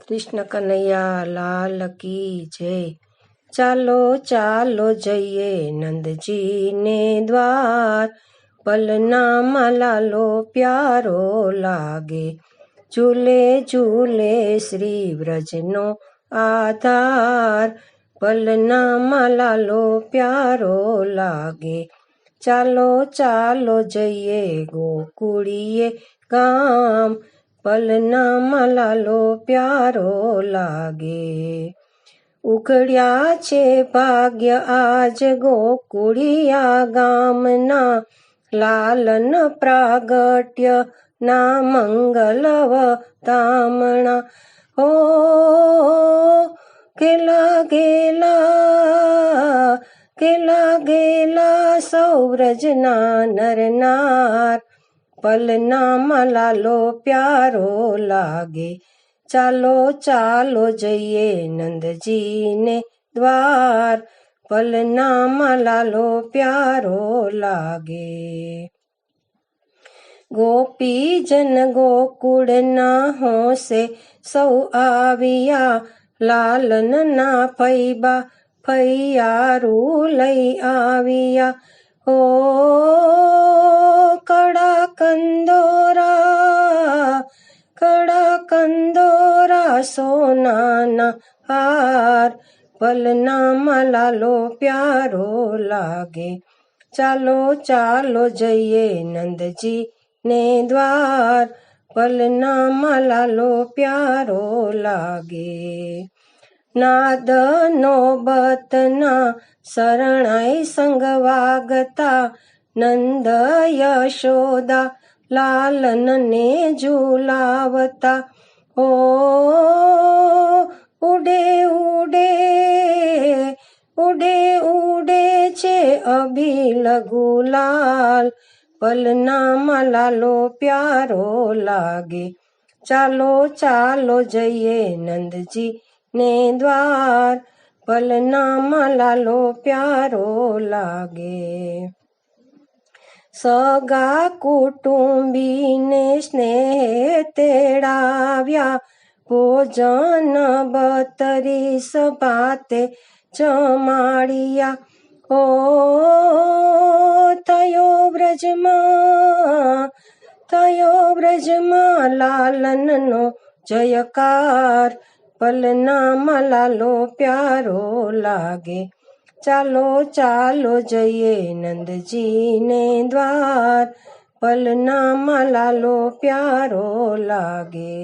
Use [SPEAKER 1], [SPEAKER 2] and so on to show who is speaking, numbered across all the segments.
[SPEAKER 1] કૃષ્ણ કનૈયા લાલ કી જય। ચાલો ચાલો જઈએ નંદજીને દ્વાર, પલનામાં લાલો પ્યારો લાગે। ઝૂલે ઝૂલે શ્રી વ્રજનો આધાર, પલનામાં લાલો પ્યારો લાગે। ચાલો ચાલો જઈએ ગોકુળીએ ગામ, પલનામાં લાલો પ્યારો લાગે। ઉઘડ્યા છે ભાગ્ય આજ ગોકુળિયા ગામના, લાલન પ્રાગટ્ય ના મંગલ વતામણા। હો ગેલા ગેલા ગેલા ગેલા સૌ વ્રજના નર નાર, પલનામાં લાલો પ્યારો લાગે। ચાલો ચાલો જઈએ નંદજીને દ્વાર, પલનામાં લાલો પ્યારો લાગે। ગોપીજન ગોકુળના હોંશે સૌ આવ્યા, લાલનના ફૈબા ફૈયારું લઈ આવ્યા। હો કડા કંદોરા સોનાના હાર, પલનામાં લાલો પ્યારો લાગે। ચાલો ચાલો જઈએ નંદજીને દ્વાર, પલનામાં લાલો પ્યારો લાગે। નાદનો બતના શરણાઈ સંગ વાગતા, નંદ યશોદા લાલનને ઝુલાવતા। હો ઉડે ઉડે ઉડે ઉડે છે અભિલ ગુલાલ, પલનામાં લાલો પ્યારો લાગે। ચાલો ચાલો જઈએ નંદજીને દ્વાર, પલનામાં લાલો પ્યારો લાગે। સગા કુટુંબીને સ્નેહ તેડાવ્યા, ભોજન 32 ભાતે જમાડ્યા। હો થયો વ્રજમાં લાલનનો જયકાર, પલનામાં લાલો પ્યારો લાગે। ચાલો ચાલો જઈએ નંદજીને દ્વાર, પલનામાં લાલો પ્યારો લાગે।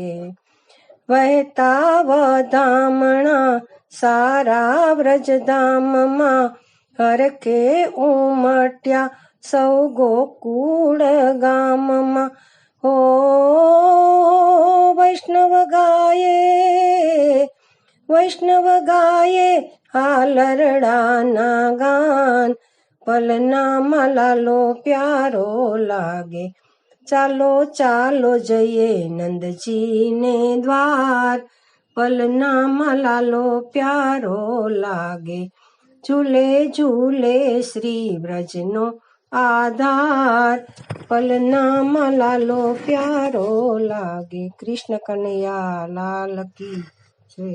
[SPEAKER 1] વહેતા વધામણા સારા વ્રજધામમાં, હરખે ઉમટ્યા સૌ ગોકુળ ગામમાં। હો વૈષ્ણવ ગાયે હાલરડાના ગાન, પલનામાં લાલો પ્યારો લાગે। ચાલો ચાલો જઈએ નંદજીને દ્વાર, પલનામાં લાલો પ્યારો લાગે। ઝૂલે ઝૂલે શ્રી વ્રજનો આધાર, પલનામાં લાલો પ્યારો લાગે। કૃષ્ણ કનૈયા લાલ કી જય।